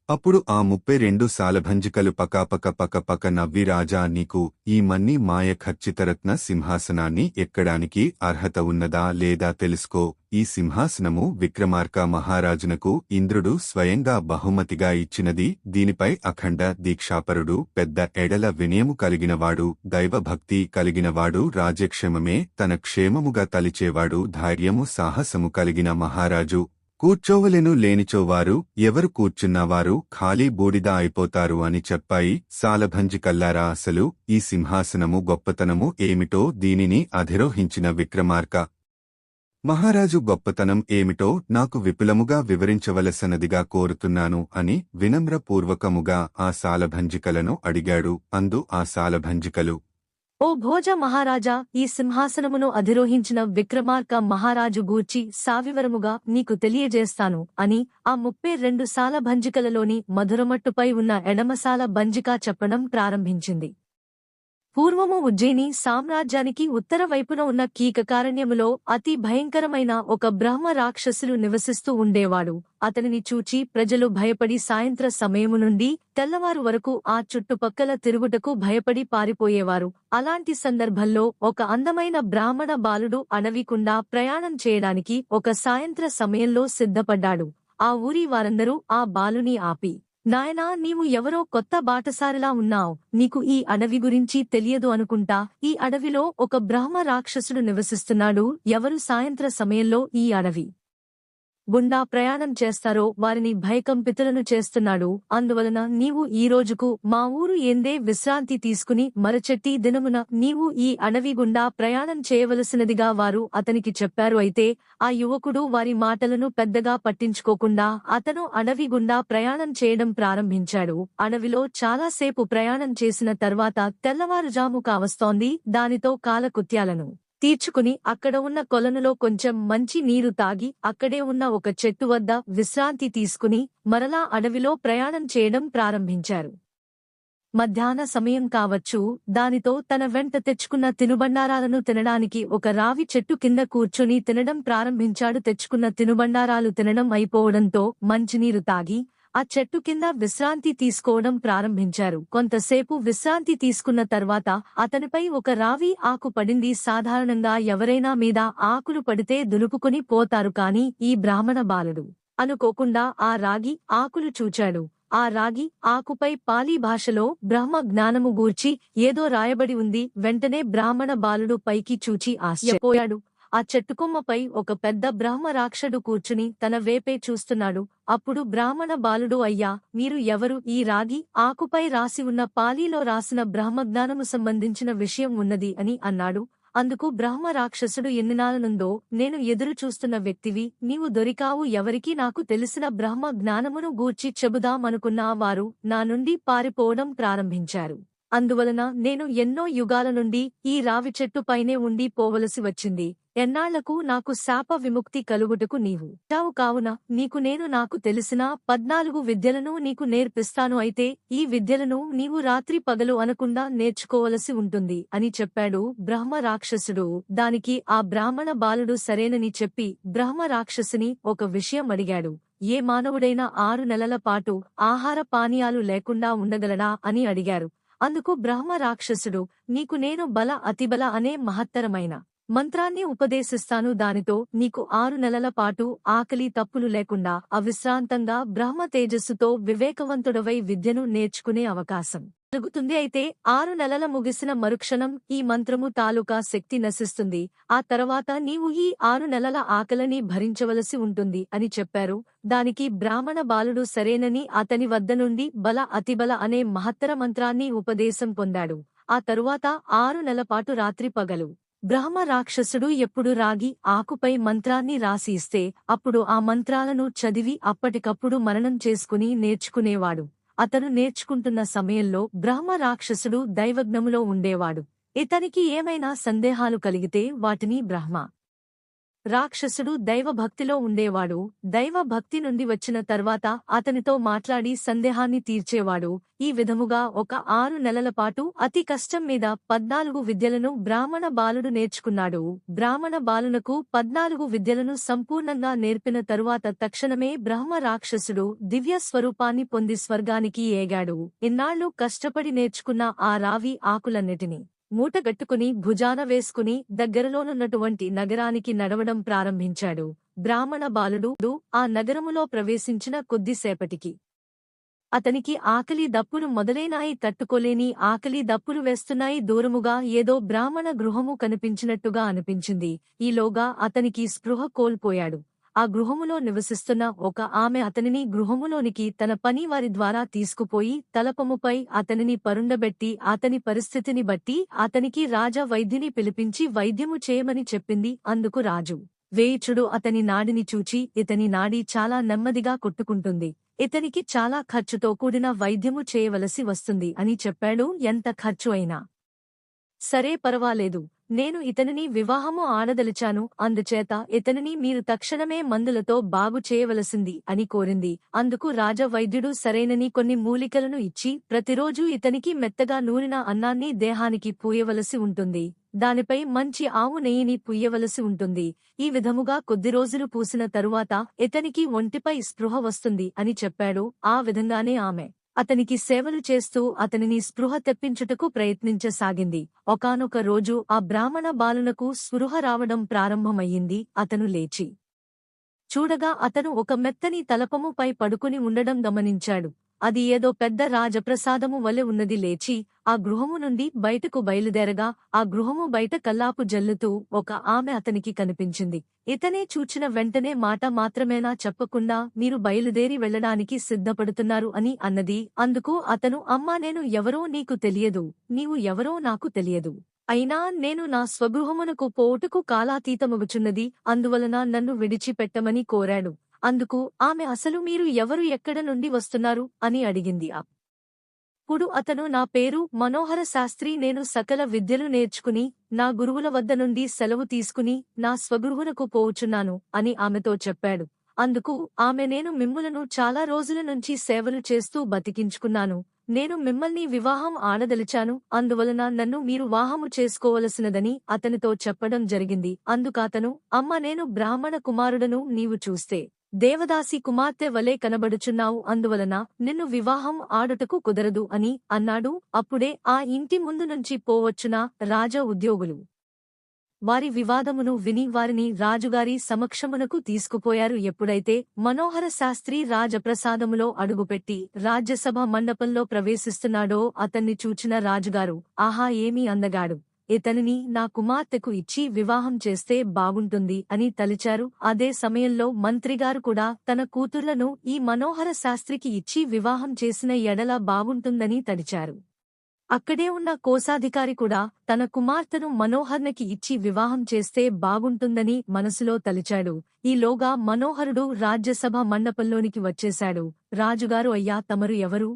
అప్పుడు ఆ 32 సాలభంజికలు పకాపక నవ్వి రాజా నీకు ఈ మన్ని మాయ ఖచ్చితరత్న సింహాసనాన్ని ఎక్కడానికి అర్హత ఉన్నదా లేదా తెలుసుకో ఈ సింహాసనము విక్రమార్క మహారాజునకు ఇంద్రుడు స్వయంగా బహుమతిగా ఇచ్చినది దీనిపై అఖండ దీక్షాపరుడు పెద్ద ఎడల వినయము కలిగినవాడు దైవభక్తి కలిగినవాడు రాజ్యక్షేమమే తన క్షేమముగా తలిచేవాడు ధైర్యము సాహసము కలిగిన మహారాజు కూర్చోవలెను లేనిచోవారు ఎవరు కూర్చున్నవారు ఖాళీ బూడిద అయిపోతారు అని చెప్పాయి సాలభంజికల్లారా అసలు ఈ సింహాసనము గొప్పతనము ఏమిటో దీనిని అధిరోహించిన విక్రమార్క మహారాజు గొప్పతనం ఏమిటో నాకు విపులముగా వివరించవలసనదిగా కోరుతున్నాను అని వినమ్రపూర్వకముగా ఆ సాలభంజికలను అడిగాడు అందు ఆ సాలభంజికలు ఓ భోజ మహారాజా ఈ సింహాసనమును అధిరోహించిన విక్రమార్క మహారాజు గూర్చి సావివరముగా నీకు తెలియజేస్తాను అని ఆ 32 సాలభంజికలలోని మధురమట్టుపై ఉన్న ఎడమసాల భంజిక చెప్పడం ప్రారంభించింది. పూర్వము ఉజ్జయిని సామ్రాజ్యానికి ఉత్తర వైపున ఉన్న కీకకారణ్యములో అతి భయంకరమైన ఒక బ్రహ్మ రాక్షసులు నివసిస్తూ ఉండేవాడు. అతనిని చూచి ప్రజలు భయపడి సాయంత్ర సమయము నుండి తెల్లవారు వరకు ఆ చుట్టుపక్కల తిరుగుటకు భయపడి పారిపోయేవారు. అలాంటి సందర్భంలో ఒక అందమైన బ్రాహ్మణ బాలుడు అడవికుండా ప్రయాణం చేయడానికి ఒక సాయంత్ర సమయంలో సిద్ధపడ్డాడు. ఆ ఊరి వారందరూ ఆ బాలుని ఆపి నాయనా నీవు ఎవరో కొత్త బాటసారిలా ఉన్నావ్ నీకు ఈ అడవి గురించి తెలియదు అనుకుంటా ఈ అడవిలో ఒక బ్రహ్మ రాక్షసుడు నివసిస్తున్నాడు ఎవరు సాయంత్ర సమయంలో ఈ అడవి గుండా ప్రయాణం చేస్తారో వారిని భయకంపితులను చేస్తున్నాడు అందువలన నీవు ఈ రోజుకు మా ఊరు ఏందే విశ్రాంతి తీసుకుని మరచెట్టి దినమున నీవు ఈ అడవి గుండా ప్రయాణం చేయవలసినదిగా వారు అతనికి చెప్పారు. అయితే ఆ యువకుడు వారి మాటలను పెద్దగా పట్టించుకోకుండా అతను అడవి గుండా ప్రయాణం చేయడం ప్రారంభించాడు. అడవిలో చాలాసేపు ప్రయాణం చేసిన తర్వాత తెల్లవారుజాము కావస్తోంది. దానితో కాలకృత్యాలను తీర్చుకుని అక్కడ ఉన్న కొలనులో కొంచెం మంచి నీరు తాగి అక్కడే ఉన్న ఒక చెట్టు వద్ద విశ్రాంతి తీసుకుని మరలా అడవిలో ప్రయాణం చేయడం ప్రారంభించారు. మధ్యాహ్న సమయం కావచ్చు. దానితో తన వెంట తెచ్చుకున్న తినుబండారాలను తినడానికి ఒక రావి చెట్టు కింద కూర్చొని తినడం ప్రారంభించాడు. తెచ్చుకున్న తినుబండారాలు తినడం అయిపోవడంతో మంచినీరు తాగి ఆ చెట్టు కింద విశ్రాంతి తీసుకోవడం ప్రారంభించారు. కొంతసేపు విశ్రాంతి తీసుకున్న తర్వాత అతనిపై ఒక రావి ఆకు పడింది. సాధారణంగా ఎవరైనా మీద ఆకులు పడితే దులుపుకుని పోతారు. కాని ఈ బ్రాహ్మణ బాలుడు అనుకోకుండా ఆ రాగి ఆకులు చూచాడు. ఆ రాగి ఆకుపై పాలీ భాషలో బ్రహ్మ జ్ఞానము గూర్చి ఏదో రాయబడి ఉంది. వెంటనే బ్రాహ్మణ బాలుడు పైకి చూచి ఆశ్చర్యపోయాడు. ఆ చెట్టుకొమ్మపై ఒక పెద్ద బ్రహ్మ రాక్షసుడు కూర్చుని తన వేపే చూస్తున్నాడు. అప్పుడు బ్రాహ్మణ బాలుడు అయ్యా మీరు ఎవరు ఈ రాగి ఆకుపై రాసి ఉన్న పాలీలో రాసిన బ్రహ్మజ్ఞానము సంబంధించిన విషయం ఉన్నది అని అన్నాడు. అందుకు బ్రహ్మ రాక్షసుడు ఎన్నినాలనుందో నేను ఎదురు చూస్తున్న వ్యక్తివి నీవు దొరికావు. ఎవరికీ నాకు తెలిసిన బ్రహ్మ జ్ఞానమును గూర్చి చెబుదామనుకున్న వారు నా నుండి పారిపోవడం ప్రారంభించారు. అందువలన నేను ఎన్నో యుగాల నుండి ఈ రావి చెట్టు పైనే ఉండి పోవలసి వచ్చింది. ఎన్నాళ్లకు నాకు శాప విముక్తి కలుగుటకు నీవు చావు కావున నీకు నేను నాకు తెలిసిన 14 విద్యలను నీకు నేర్పిస్తాను. అయితే ఈ విద్యలను నీవు రాత్రి పగలు అనకుండా నేర్చుకోవలసి ఉంటుంది అని చెప్పాడు బ్రహ్మ రాక్షసుడు. దానికి ఆ బ్రాహ్మణ బాలుడు సరేనని చెప్పి బ్రహ్మ రాక్షసుని ఒక విషయం అడిగాడు. ఏ మానవుడైనా 6 నెలల పాటు ఆహార పానీయాలు లేకుండా ఉండగలడా అని అడిగారు. అందుకు బ్రహ్మ రాక్షసుడు నీకు నేను బల అతిబల అనే మహత్తరమైన మంత్రాన్ని ఉపదేశిస్తాను. దానితో నీకు 6 నెలల పాటు ఆకలి తప్పులు లేకుండా అవిశ్రాంతంగా బ్రహ్మ తేజస్సుతో వివేకవంతుడవై విద్యను నేర్చుకునే అవకాశం కలుగుతుంది. అయితే 6 నెలల ముగిసిన మరుక్షణం ఈ మంత్రము తాలూకా శక్తి నశిస్తుంది. ఆ తర్వాత నీవు ఈ 6 నెలల ఆకలిని భరించవలసి ఉంటుంది అని చెప్పారు. దానికి బ్రాహ్మణ బాలుడు సరేనని అతని వద్ద నుండి బల అతిబల అనే మహత్తర మంత్రాన్ని ఉపదేశం పొందాడు. ఆ తరువాత 6 నెలల పాటు రాత్రి పగలు బ్రహ్మ రాక్షసుడు ఎప్పుడు రాగి ఆకుపై మంత్రాన్ని రాసి ఇస్తే అప్పుడు ఆ మంత్రాలను చదివి అప్పటికప్పుడు మననం చేసుకుని నేర్చుకునేవాడు. అతను నేర్చుకుంటున్న సమయంలో బ్రహ్మ రాక్షసుడు దైవజ్ఞములో ఉండేవాడు. ఇతనికి ఏమైనా సందేహాలు కలిగితే వాటిని బ్రహ్మ రాక్షసుడు దైవభక్తిలో ఉండేవాడు. దైవభక్తి నుండి వచ్చిన తర్వాత అతనితో మాట్లాడి సందేహాన్ని తీర్చేవాడు. ఈ విధముగా ఒక 6 నెలల పాటు అతి కష్టం మీద 14 విద్యలను బ్రాహ్మణ బాలుడు నేర్చుకున్నాడు. బ్రాహ్మణ బాలునకు 14 విద్యలను సంపూర్ణంగా నేర్పిన తరువాత తక్షణమే బ్రహ్మ రాక్షసుడు దివ్య స్వరూపాన్ని పొంది స్వర్గానికి ఏగాడు. ఇన్నాళ్లు కష్టపడి నేర్చుకున్న ఆ రావి ఆకులన్నిటినీ మూటగట్టుకుని భుజాన వేసుకుని దగ్గరలోనున్నటువంటి నగరానికి నడవడం ప్రారంభించాడు. బ్రాహ్మణ బాలుడు ఆ నగరములో ప్రవేశించిన కొద్దిసేపటికి అతనికి ఆకలి దప్పులు మొదలైనాయి. తట్టుకోలేని ఆకలి దప్పులు వేస్తున్నాయి. దూరముగా ఏదో బ్రాహ్మణ గృహము కనిపించినట్టుగా అనిపించింది. ఈలోగా అతనికి స్పృహ కోల్పోయాడు. ఆ గృహములో నివసిస్తున్న ఒక ఆమె అతనిని గృహములోనికి తన పనివారి ద్వారా తీసుకుపోయి తలపముపై అతనిని పరుండబెట్టి అతని పరిస్థితిని బట్టి అతనికి రాజా వైద్యుని పిలిపించి వైద్యము చేయమని చెప్పింది. అందుకు రాజు వేయిచుడు అతని నాడిని చూచి, ఇతని నాడి చాలా నెమ్మదిగా కొట్టుకుంటుంది. ఇతనికి చాలా ఖర్చుతో కూడిన వైద్యము చేయవలసి వస్తుంది అని చెప్పాడు. ఎంత ఖర్చు అయినా సరే పర్వాలేదు, నేను ఇతనిని వివాహము ఆడదలిచాను, అందుచేత ఇతనిని మీరు తక్షణమే మందులతో బాగు చేయవలసింది అని కోరింది. అందుకు రాజ వైద్యుడు సరైనని కొన్ని మూలికలను ఇచ్చి ప్రతిరోజూ ఇతనికి మెత్తగా నూరిన అన్నాన్ని దేహానికి పూయవలసి ఉంటుంది. దానిపై మంచి ఆవు నెయ్యిని పుయ్యవలసి ఉంటుంది. ఈ విధముగా కొద్ది రోజులు పూసిన తరువాత ఇతనికి ఒంటిపై స్పృహ వస్తుంది అని చెప్పాడు. ఆ విధంగానే ఆమె అతనికి సేవలు చేస్తూ అతనిని స్పృహ తెప్పించుటకు ప్రయత్నించసాగింది. ఒకానొక రోజు ఆ బ్రాహ్మణ బాలునకు స్పృహ రావడం ప్రారంభమయ్యింది. అతను లేచి చూడగా అతను ఒక మెత్తని తలపముపై పడుకుని ఉండడం గమనించాడు. అది ఏదో పెద్ద రాజప్రసాదము వలె ఉన్నది. లేచి ఆ గృహము నుండి బయటకు బయలుదేరగా ఆ గృహము బయట కల్లాపు జల్లుతూ ఒక ఆమె అతనికి కనిపించింది. ఇతనే చూచిన వెంటనే మాట మాత్రమేనా చెప్పకుండా మీరు బయలుదేరి వెళ్లడానికి సిద్ధపడుతున్నారు అని అన్నది. అందుకు అతను, అమ్మా, నేను ఎవరో నీకు తెలియదు, నీవు ఎవరో నాకు తెలియదు. అయినా నేను నా స్వగృహమునకు పోవుటకు కాలాతీతమగుచున్నది, అందువలన నన్ను విడిచిపెట్టమని కోరాడు. అందుకు ఆమె, అసలు మీరు ఎవరు, ఎక్కడ నుండి వస్తున్నారు అని అడిగింది. అప్పుడు అతను, నా పేరు మనోహర శాస్త్రి, నేను సకల విద్యలు నేర్చుకుని నా గురువుల వద్ద నుండి సెలవు తీసుకుని నా స్వగృహునకు పోవుచున్నాను అని ఆమెతో చెప్పాడు. అందుకు ఆమె, నేను మిమ్ములను చాలా రోజుల నుంచి సేవలు చేస్తూ బతికించుకున్నాను. నేను మిమ్మల్ని వివాహం ఆడదలిచాను, అందువలన నన్ను మీరు వివాహము చేసుకోవలసినదని అతనితో చెప్పడం జరిగింది. అందుకతను, అమ్మ, నేను బ్రాహ్మణ కుమారుడను, నీవు చూస్తే దేవదాసి కుమార్తె వలె కనబడుచున్నావు, అందువలన నిన్ను వివాహం ఆడుటకు కుదరదు అని అన్నాడు. అప్పుడే ఆ ఇంటి ముందు నుంచి పోవచ్చున రాజ ఉద్యోగులు వారి వివాదమును విని వారిని రాజుగారి సమక్షమునకు తీసుకుపోయారు. ఎప్పుడైతే మనోహర శాస్త్రి రాజప్రసాదములో అడుగుపెట్టి రాజ్యసభ మండపంలో ప్రవేశిస్తున్నాడో అతన్ని చూచిన రాజుగారు, ఆహా, ఏమీ అందగాడు, ఇతనిని నా కుమార్తెకు ఇచ్చి వివాహం చేస్తే బాగుంటుంది అని తలిచారు. అదే సమయంలో మంత్రిగారు కూడా తన కూతుర్లను ఈ మనోహర శాస్త్రికి ఇచ్చి వివాహం చేసిన ఎడల బాగుంటుందని తలిచారు. అక్కడే ఉన్న కోశాధికారి కూడా తన కుమార్తెను మనోహర్నికి ఇచ్చి వివాహం చేస్తే బాగుంటుందని మనసులో తలిచాడు. ఈలోగా మనోహరుడు రాజ్యసభ మండపంలోనికి వచ్చేశాడు. రాజుగారు, అయ్యా, తమరు ఎవరు,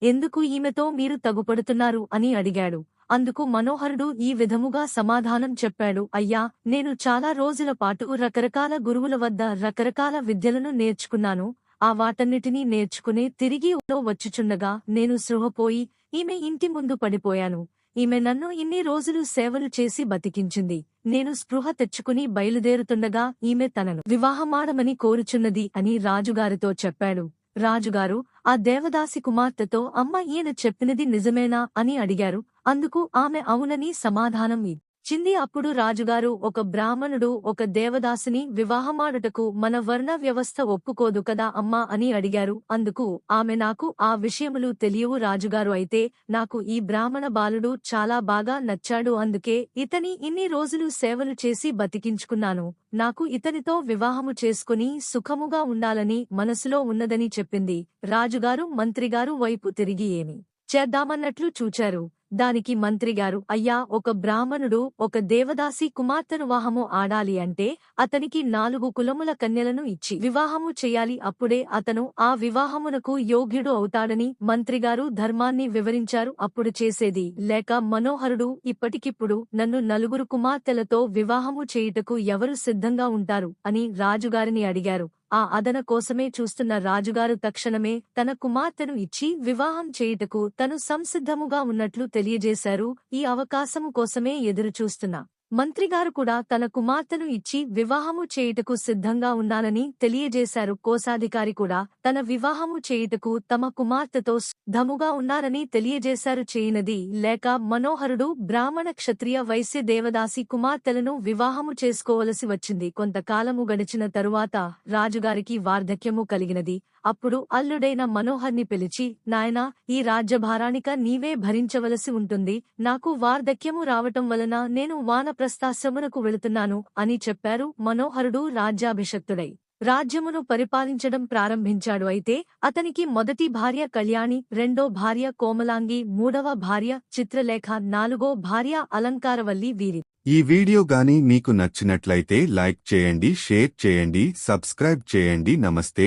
ఎందుకు ఈమెతో మీరు తగుపడుతున్నారు అని అడిగాడు. అందుకు మనోహరుడు ఈ విధముగా సమాధానం చెప్పాడు. అయ్యా, నేను చాలా రోజుల పాటు రకరకాల గురువుల వద్ద రకరకాల విద్యలను నేర్చుకున్నాను. ఆ వాటన్నిటినీ నేర్చుకుని తిరిగి వచ్చుచుండగా నేను స్పృహపోయి ఈమె ఇంటి ముందు పడిపోయాను. ఈమె నన్ను ఇన్ని రోజులు సేవలు చేసి బతికించింది. నేను స్పృహ తెచ్చుకుని బయలుదేరుతుండగా ఈమె తనను వివాహమాడమని కోరుచున్నది అని రాజుగారితో చెప్పాడు. రాజుగారు ఆ దేవదాసి కుమార్తెతో, అమ్మ, ఈయన చెప్పినది నిజమేనా అని అడిగారు. అందుకు ఆమె అవునని సమాధానం ఇచ్చింది. అప్పుడు రాజుగారు, ఒక బ్రాహ్మణుడు ఒక దేవదాసిని వివాహమాడుటకు మన వర్ణ వ్యవస్థ ఒప్పుకోదు కదా అమ్మా అని అడిగారు. అందుకు ఆమె, నాకు ఆ విషయములు తెలియవు రాజుగారు, అయితే నాకు ఈ బ్రాహ్మణ బాలుడు చాలా బాగా నచ్చాడు, అందుకే ఇతని ఇన్ని రోజులు సేవలు చేసి బతికించుకున్నాను. నాకు ఇతనితో వివాహము చేసుకుని సుఖముగా ఉండాలని మనసులో ఉన్నదని చెప్పింది. రాజుగారు మంత్రిగారు వైపు తిరిగి ఏమి చేద్దామన్నట్లు చూచారు. దానికి మంత్రిగారు, అయ్యా, ఒక బ్రాహ్మణుడు ఒక దేవదాసి కుమార్తెను వివాహము ఆడాలి అంటే అతనికి 4 కులముల కన్యలను ఇచ్చి వివాహము చెయ్యాలి. అప్పుడే అతను ఆ వివాహమునకు యోగ్యుడు అవుతాడని మంత్రిగారు ధర్మాన్ని వివరించారు. అప్పుడు చేసేది లేక మనోహరుడు, ఇప్పటికిప్పుడు నన్ను 4 కుమార్తెలతో వివాహము చేయుటకు ఎవరు సిద్ధంగా ఉంటారు అని రాజుగారిని అడిగారు. ఆ అదన కోసమే చూస్తున్న రాజుగారు తక్షణమే తన కుమార్తెను ఇచ్చి వివాహం చేయుటకు తను సంసిద్ధముగా ఉన్నట్లు తెలియజేశారు. ఈ అవకాశము కోసమే ఎదురుచూస్తున్న మంత్రిగారు కూడా తన కుమార్తెను ఇచ్చి వివాహము చేయుటకు సిద్ధంగా ఉన్నానని తెలియజేశారు. కోశాధికారి కూడా తన వివాహము చేయుటకు తమ కుమార్తెతో సిద్ధముగా ఉన్నారని తెలియజేశారు. చేయనది లేక మనోహరుడు బ్రాహ్మణ క్షత్రియ వైశ్య దేవదాసి కుమార్తెలను వివాహము చేసుకోవలసి వచ్చింది. కొంతకాలము గడిచిన తరువాత రాజుగారికి వార్ధక్యము కలిగినది. అప్పుడు అల్లుడైన మనోహర్ని పిలిచి, నాయనా, ఈ రాజ్యభారానిక నీవే భరించవలసి ఉంటుంది. నాకు వార్ధక్యము రావటం వలన నేను వానప్రస్థాశ్రమునకు వెళుతున్నాను అని చెప్పారు. మనోహరుడు రాజ్యాభిషక్తుడై రాజ్యమును పరిపాలించడం ప్రారంభించాడు. అయితే అతనికి మొదటి భార్య కళ్యాణి, రెండో భార్య కోమలాంగి, మూడవ భార్య చిత్రలేఖ, నాలుగో భార్య అలంకారవల్లి. వీరి ఈ వీడియో గాని మీకు నచ్చినట్లయితే లైక్ చేయండి, షేర్ చేయండి, సబ్స్క్రైబ్ చేయండి. నమస్తే.